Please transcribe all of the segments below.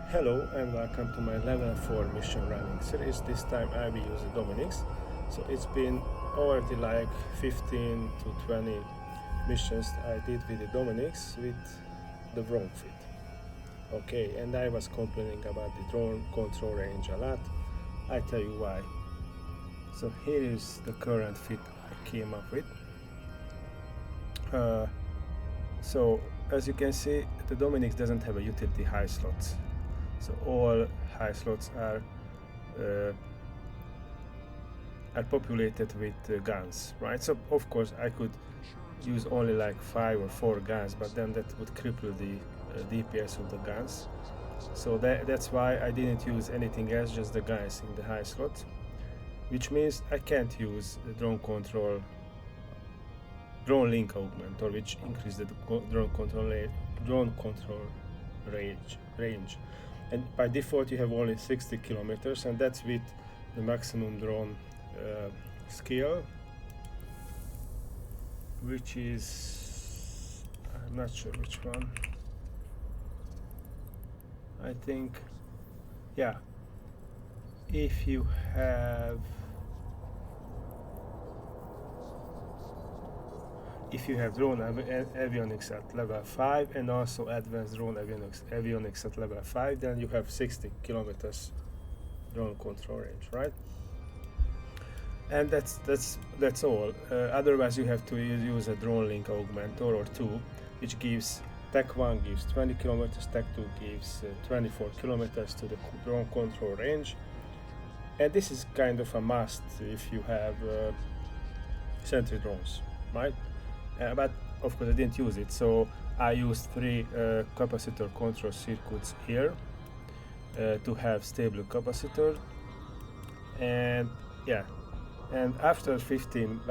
Hello and welcome to my level 4 mission running series. This time I will use the Dominix. So it's been already like 15 to 20 missions I did with the Dominix with the wrong fit. Okay, and I was complaining about the drone control range a lot. I tell you why. So here is the current fit I came up with. So as you can see, the Dominix doesn't have a utility high slots. So all high slots are populated with guns, right? So of course I could use only like 5 or 4 guns, but then that would cripple the DPS of the guns. So that's why I didn't use anything else, just the guns in the high slot, which means I can't use drone link augmentor, which increases the drone control range. And by default you have only 60 kilometers, and that's with the maximum drone scale, which is, I'm not sure which one. I think, yeah, if you have drone avionics at level 5 and also advanced drone avionics at level 5, then you have 60 kilometers drone control range, right? And that's all. Otherwise you have to use a drone link augmentor or 2, which gives Tech 1 gives 20 kilometers, Tech 2 gives 24 kilometers to the drone control range. And this is kind of a must if you have sentry drones, right? But of course I didn't use it, so I used 3 capacitor control circuits here to have stable capacitor. And yeah, and after 15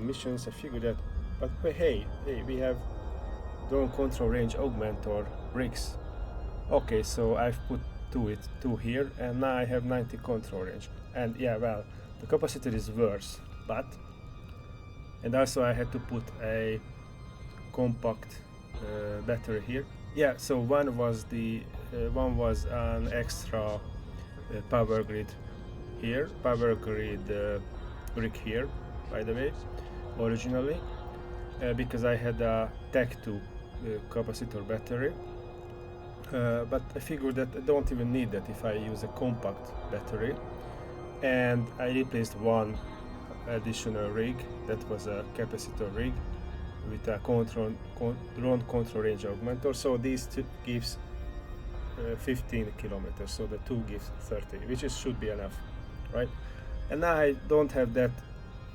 missions I figured that, but hey, we have drone control range augmentor rigs. Okay, so I've put 2 here, and now I have 90 control range. And yeah, well, the capacitor is worse, and also I had to put a compact battery here. Yeah, so one was an extra power grid rig here, by the way, originally, because I had a Tech 2 capacitor battery, but I figured that I don't even need that if I use a compact battery, and I replaced one additional rig that was a capacitor rig with a drone control range augmentor. So these 2 gives 15 kilometers, so the 2 gives 30, which should be enough, right? And now I don't have that.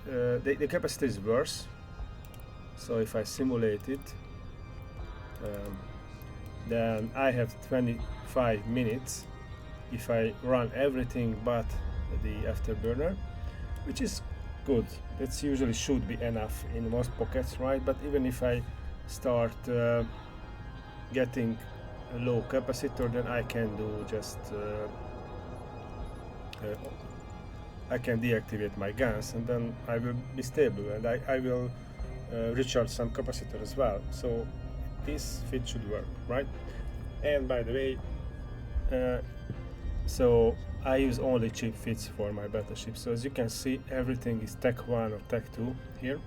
The capacitor is worse, so if I simulate it, then I have 25 minutes if I run everything but the Afterburner, which is good. That's usually should be enough in most pockets, right? But even if I start getting a low capacitor, then I can do just I can deactivate my guns, and then I will be stable, and I will recharge some capacitor as well. So this fit should work, right? And by the way, so I use only cheap fits for my battleship. So as you can see, everything is Tech 1 or Tech 2 here.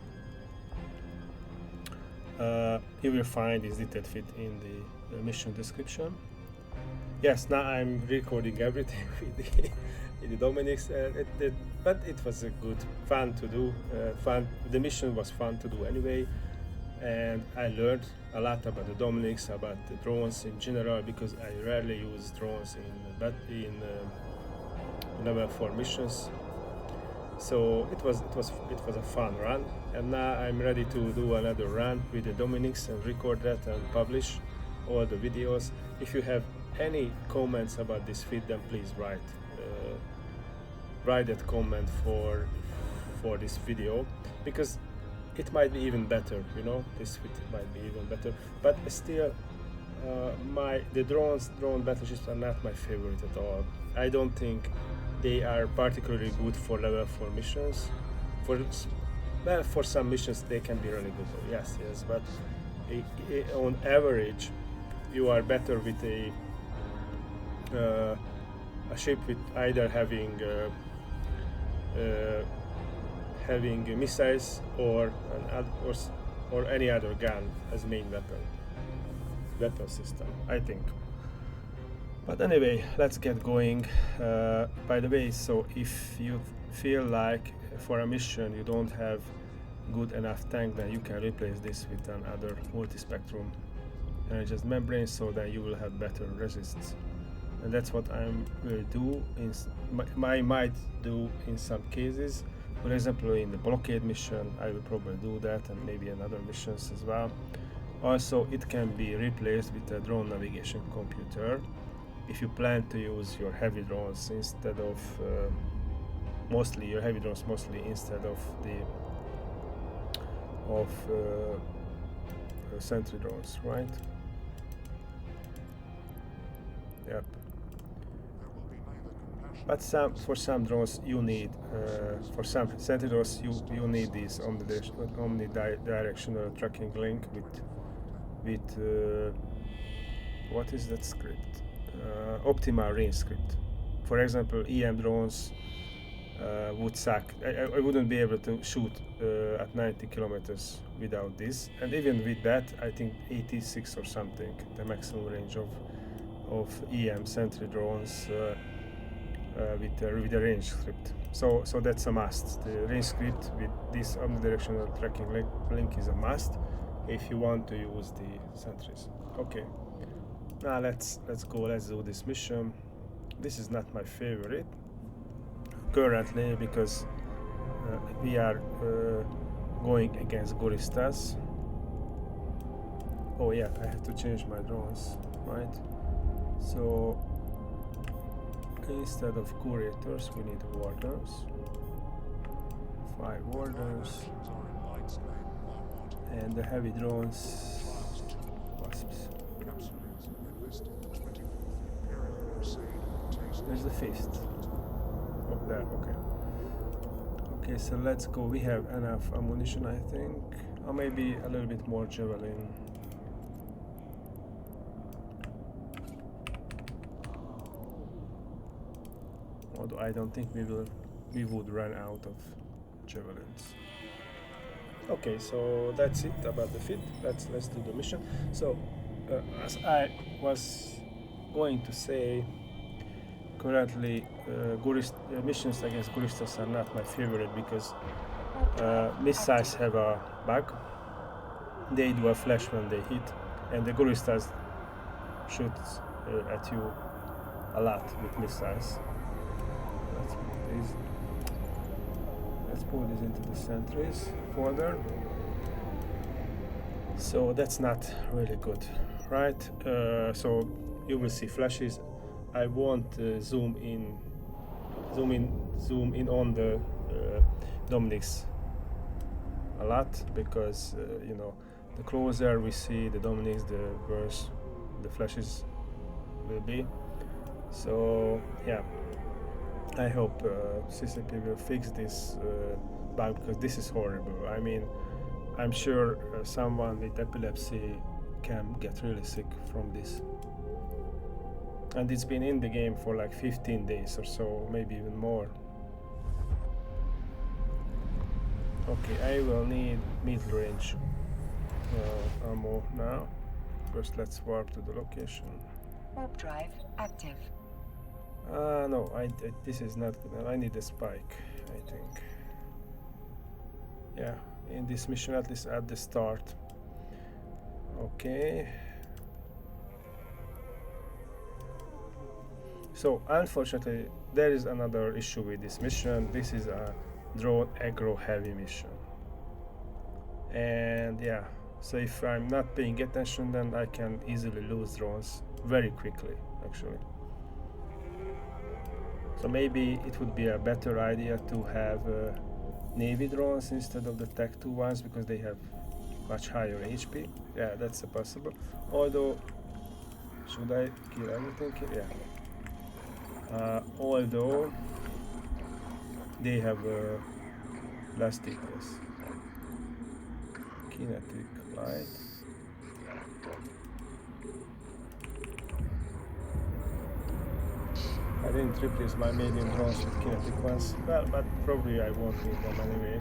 You will find this detailed fit in the mission description. Yes, now I'm recording everything with the Dominix, but it was a fun to do. The mission was fun to do anyway, and I learned a lot about the Dominix, about the drones in general, because I rarely use drones in level 4 missions. So it was a fun run, and now I'm ready to do another run with the Dominix and record that and publish all the videos. If you have any comments about this fit, then please write that comment for this video, because it might be even better, you know, this fit might be even better. But still, the drone battleships are not my favorite at all. I don't think they are particularly good for level 4 missions. For some missions they can be really good, yes, but on average you are better with a a ship with either having missiles or any other gun as main weapon system, I think. But anyway, let's get going. By the way, so if you feel like for a mission you don't have good enough tank, then you can replace this with another multispectrum energized membrane, so that you will have better resists. And that's what I will do. I might do in some cases. For example, in the blockade mission, I will probably do that, and maybe in other missions as well. Also, it can be replaced with a drone navigation computer if you plan to use your heavy drones instead of mostly instead of the sentry drones, right? Yep. But for some drones you need, for some sentry drones you need this omnidirectional tracking link with what is that script? Optimal range script. For example, EM drones would suck. I wouldn't be able to shoot at 90 kilometers without this, and even with that, I think 86 or something, the maximum range of EM sentry drones with the range script. So that's a must. The range script with this omnidirectional tracking link is a must if you want to use the sentries. Okay. Now let's go. Let's do this mission. This is not my favorite currently because we are going against Guristas. Oh yeah, I have to change my drones, right? So instead of curators, we need wardens. 5 wardens, and the heavy drones, wasps. There's the fist. Oh, there, okay. Okay, so let's go. We have enough ammunition, I think. Or maybe a little bit more javelin. Although I don't think we would run out of javelins. Okay, so that's it about the fit. Let's do the mission. So as I was going to say, currently missions against Guristas are not my favorite because missiles have a bug. They do a flash when they hit, and the Guristas shoot at you a lot with missiles. Let's put this into the sentries folder. So that's not really good, right? So you will see flashes. I won't zoom in on the Dominix a lot because you know, the closer we see the Dominix, the worse the flashes will be. So yeah, I hope CCP will fix this bug because this is horrible. I mean, I'm sure someone with epilepsy can get really sick from this. And it's been in the game for like 15 days or so, maybe even more. Okay, I will need mid-range ammo now. First, let's warp to the location. Warp drive active. No, this is not good. I need a spike, I think. Yeah, in this mission, at least at the start. Okay. So unfortunately, there is another issue with this mission. This is a drone aggro heavy mission. And yeah, so if I'm not paying attention, then I can easily lose drones very quickly, actually. So maybe it would be a better idea to have Navy drones instead of the Tech 2 ones because they have much higher HP. Yeah, that's possible. Although, should I kill everything? Yeah. Although they have less DPS. Kinetic light. didn't replace my medium drones with kinetic ones. Well, but probably I won't need them anyway.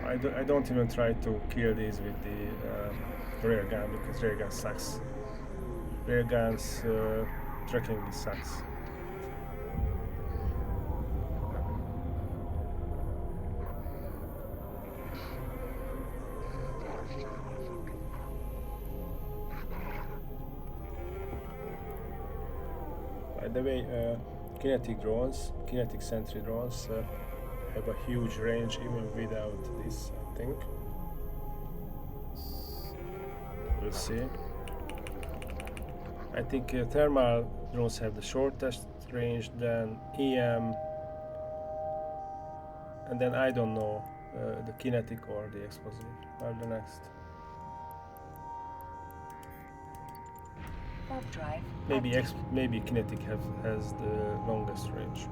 I don't even try to kill these with the railgun because railgun sucks. Railgun's tracking sucks. By the way, kinetic sentry drones have a huge range even without this, I think. We'll see. I think thermal drones have the shortest range, then EM, and then I don't know the kinetic or the explosive are the next. Drive Maybe kinetic has the longest range.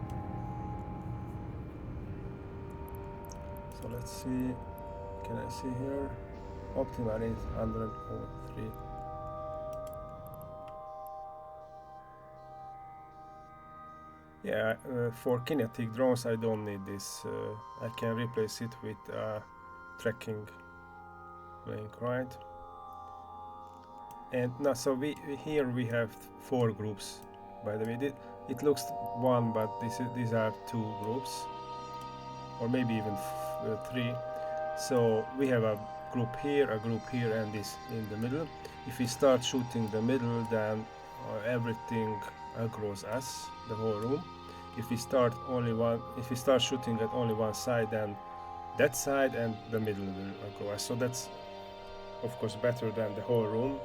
So let's see. Can I see here? Optimal is 103. Yeah, for kinetic drones I don't need this. I can replace it with a tracking link, right? And now, so here we have 4 groups. By the way, it looks one, but these are 2 groups, or maybe even 3. So we have a group here, and this in the middle. If we start shooting the middle, then everything aggroes us, the whole room. If we start shooting at only one side, then that side and the middle will aggro us. So that's of course better than the whole room.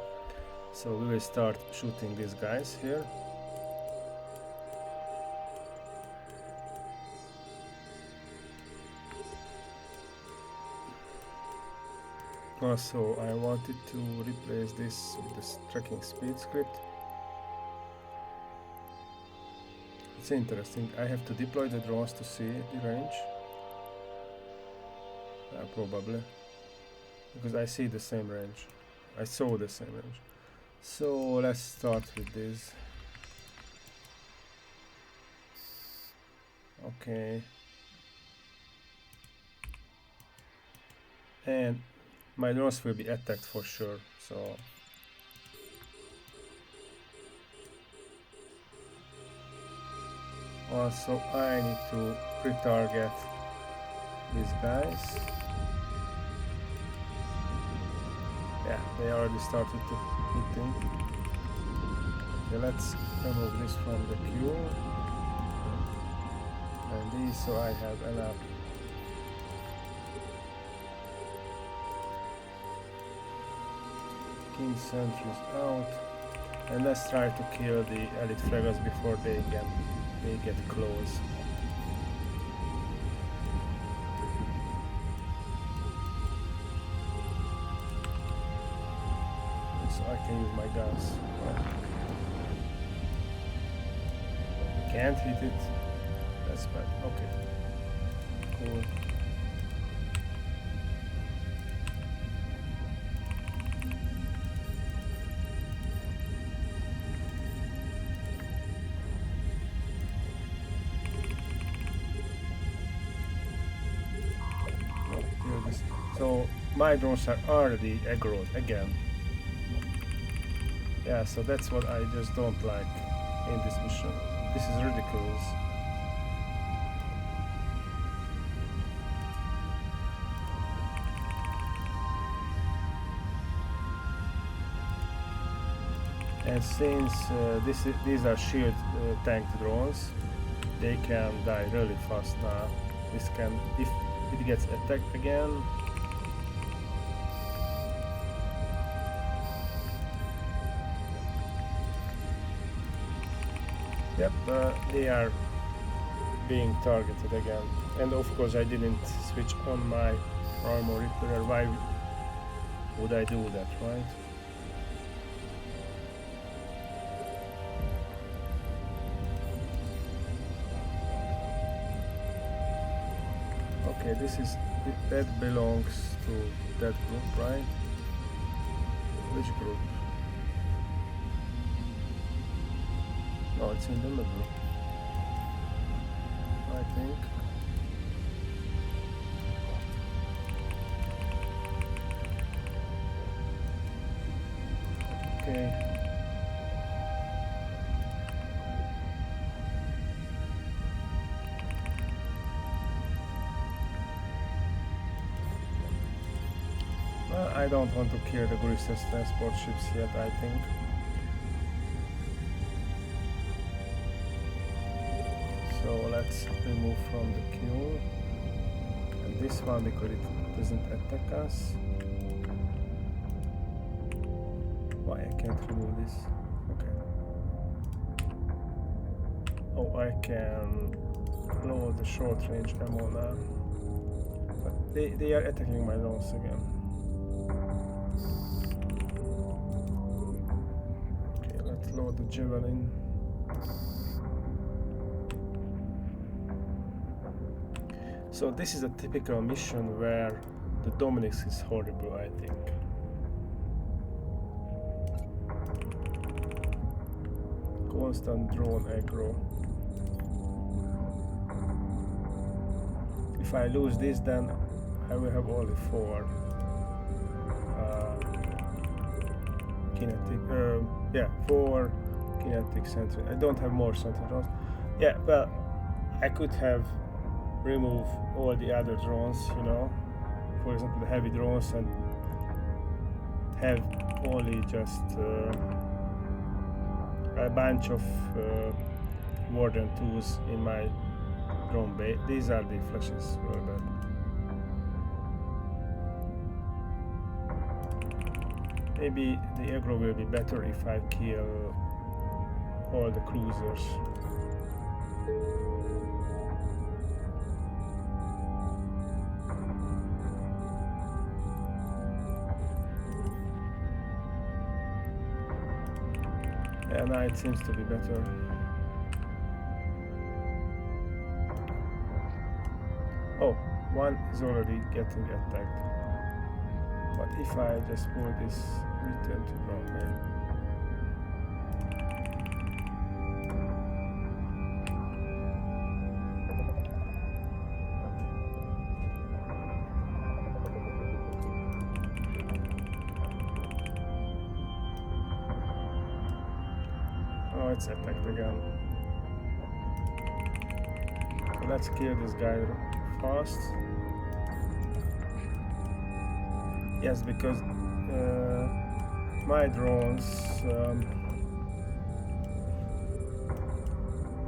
So we will start shooting these guys here. Also, I wanted to replace this with this tracking speed script. It's interesting. I have to deploy the drones to see the range. Probably. Because I see the same range. I saw the same range. So let's start with this. Okay. And my drones will be attacked for sure, so also I need to pre-target these guys. Yeah, they already started to hitting. Okay, let's remove this from the queue. And these, so I have enough. King sentries out. And let's try to kill the elite flaggers before they get close. So I can use my guns. Can't hit it. That's bad. Okay. Cool. So my drones are already aggroed again. Yeah, so that's what I just don't like in this mission. This is ridiculous. And since these are shield tanked drones, they can die really fast now. This can, if it gets attacked again, yep, they are being targeted again. And of course I didn't switch on my armor repair. Why would I do that, right? Okay, that belongs to that group, right? Which group? Oh, it's in the middle, I think. Okay. I don't want to kill the Guristas transport ships yet, I think. So let's remove from the queue. And this one, because it doesn't attack us. Why I can't remove this? Okay. Oh, I can lower the short range ammo now. But they are attacking my drones again. Okay, let's load the javelin. So this is a typical mission where the Dominix is horrible, I think. Constant drone aggro. If I lose this, then I will have only 4 kinetic, yeah, 4 kinetic sentry. I don't have more sentry drones. Yeah, well, I could have removed all the other drones, you know, for example the heavy drones, and have only just a bunch of Warden 2s in my drone bay. These are the flashes, very bad. Maybe the aggro will be better if I kill all the cruisers. Yeah, now it seems to be better. Oh, one is already getting attacked. But if I just pull this return to drone bay. Oh, it's attacked again. So let's kill this guy fast. Yes, because my drones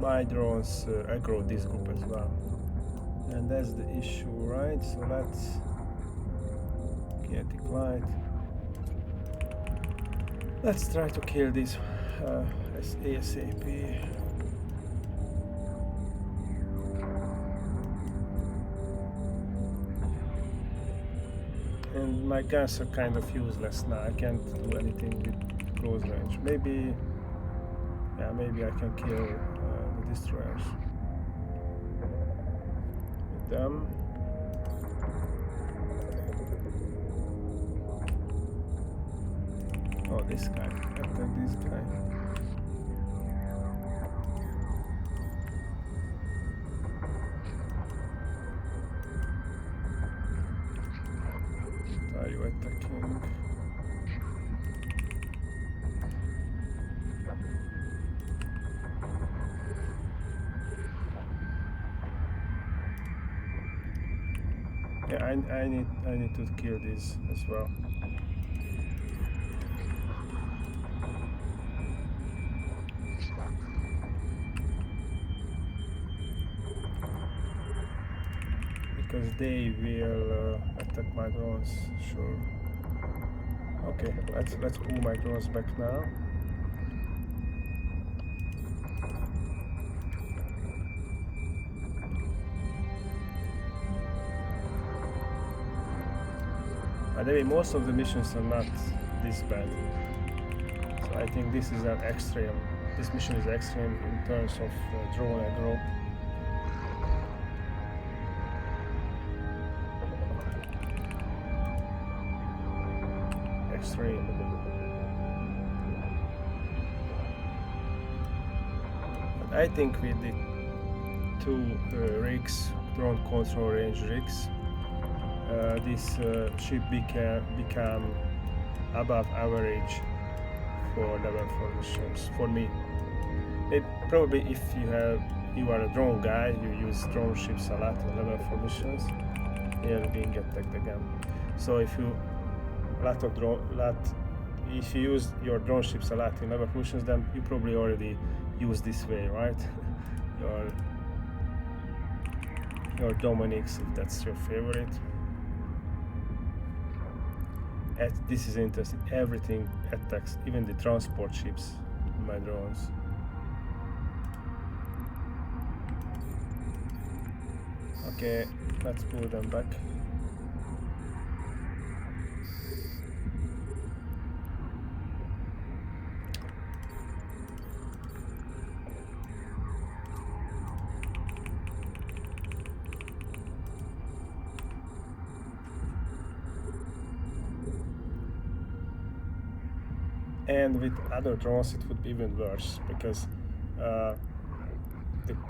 aggro this group as well, and that's the issue, right? So let's get it right. Let's try to kill this ASAP. And my guns are kind of useless now. I can't do anything with close range. Maybe, yeah, maybe I can kill the destroyers with them. Oh, this guy. Attack this guy. Are you attacking? Yeah, I need to kill this as well. Because they will attack my drones, sure. Okay, let's pull my drones back now. By the way, most of the missions are not this bad. So I think this is an extreme. This mission is extreme in terms of drone aggro. Extreme. I think with the two rigs, drone control range rigs, this ship become above average for level 4 missions for me. Probably if you are a drone guy, you use drone ships a lot in level 4 missions, you're being attacked again. So if you if you use your drone ships a lot in level 4 missions, then you probably already use this way, right? your Dominix, if that's your favorite. This is interesting. Everything attacks, even the transport ships, my drones. Okay, let's pull them back. And with other drones it would be even worse, because the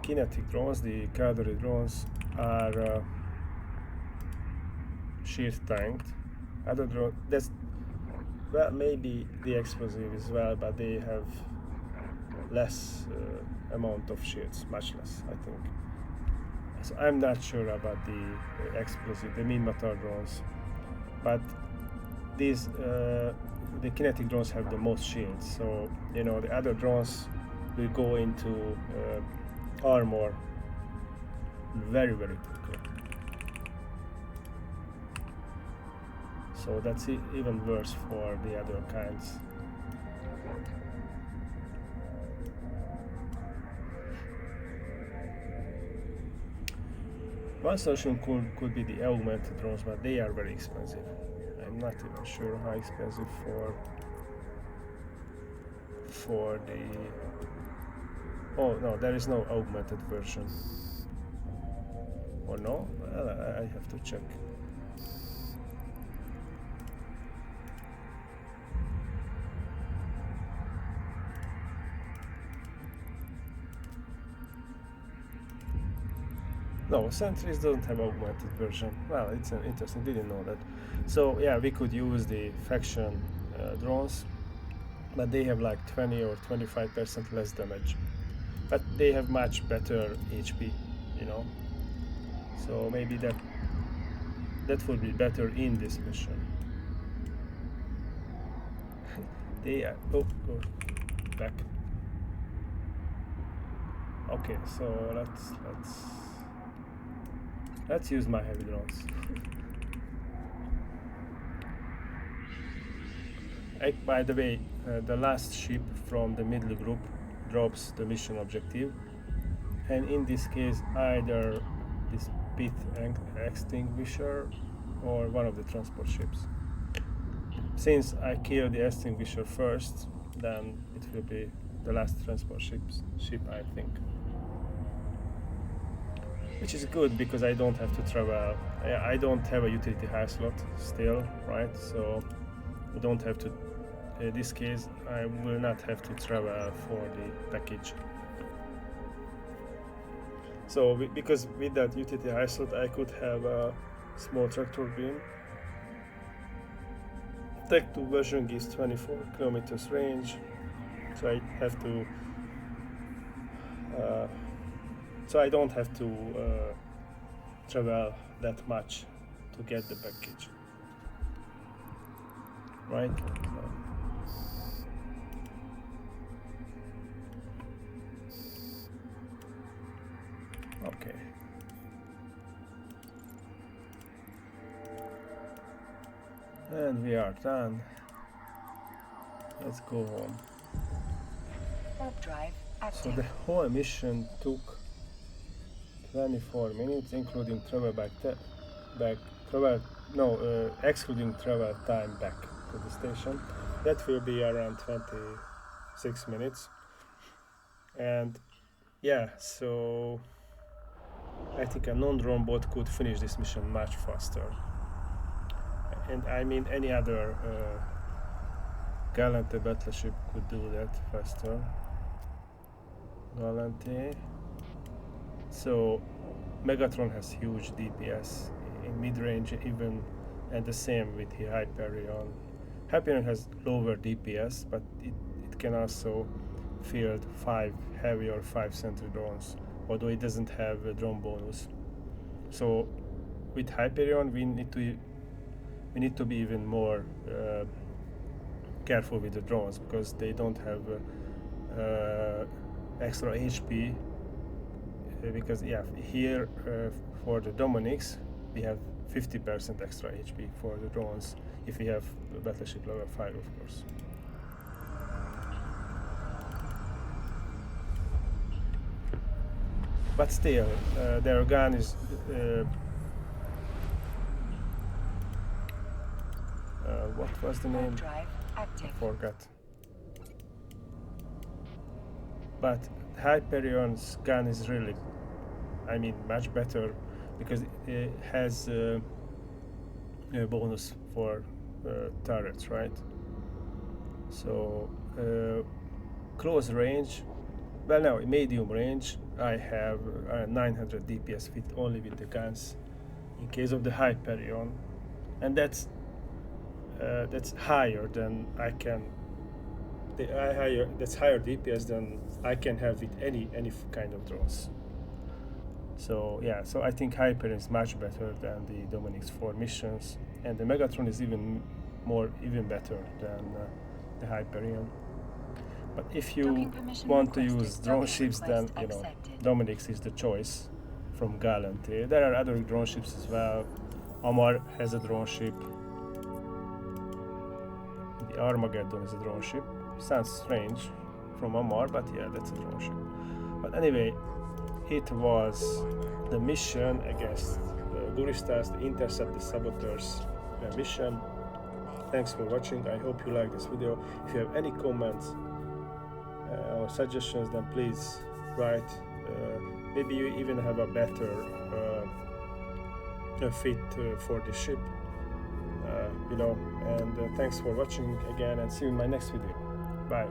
kinetic drones, the cavalry drones, are shield tanked. Other drones, well, maybe the explosive as well, but they have less amount of shields, much less, I think. So I'm not sure about the explosive, the mid-motor drones, but these the kinetic drones have the most shields, so the other drones will go into armor very, very quickly. So that's even worse for the other kinds. One solution could be the augmented drones, but they are very expensive. I'm not even sure how expensive for the... Oh no, there is no augmented version. Or no? Well, I have to check. No, Sentries doesn't have augmented version. Well, it's interesting, didn't know that. So yeah, we could use the faction drones, but they have like 20 or 25% less damage. But they have much better HP, So maybe that would be better in this mission. They are... Oh, go back. Okay, so let's use my heavy drones. By the way, the last ship from the middle group drops the mission objective, and in this case either this pit extinguisher or one of the transport ships. Since I killed the extinguisher first, then it will be the last transport ship, I think. Which is good, because I don't have to travel. I don't have a utility high slot still, right? So I don't have to, in this case, I will not have to travel for the package. So because with that utility high slot, I could have a small tractor beam. Tech 2 version gives 24 kilometers range, so I have to so I don't have to travel that much to get the package, right? Okay. And we are done. Let's go home. Warp drive active. So the whole mission took 24 minutes, including excluding travel time back to the station. That will be around 26 minutes. And yeah, so I think a non-drone bot could finish this mission much faster. And I mean, any other gallant battleship could do that faster. Galante. So Megatron has huge DPS in mid-range even, and the same with the Hyperion. Hyperion has lower DPS, but it can also field 5 heavy or 5 sentry drones, although it doesn't have a drone bonus. So with Hyperion we need to be even more careful with the drones, because they don't have extra HP, because yeah, here for the Dominix we have 50% extra HP for the drones if we have battleship level 5, of course. But still, their gun is what was the name? Drive active. I forgot. But Hyperion's gun is really, I mean, much better, because it has a bonus for turrets, right? So close range, well, now medium range, I have 900 DPS only with the guns in case of the Hyperion, and that's higher than I can. That's higher DPS than I can have with any kind of drones. So yeah, so I think Hyperion is much better than the Dominix for missions, and the Megatron is even better than the Hyperion. But if you want to use drone ships, then you know Dominix is the choice from Galante. There are other drone ships as well. Amarr has a drone ship. The Armageddon is a drone ship. Sounds strange from Amarr, but yeah, that's a drone ship. But anyway, it was the mission against Guristas, the Intercept the Saboteurs mission. Thanks for watching. I hope you like this video. If you have any comments or suggestions, then please write. Maybe you even have a better fit for the ship, you know. And thanks for watching again, and see you in my next video. Bye.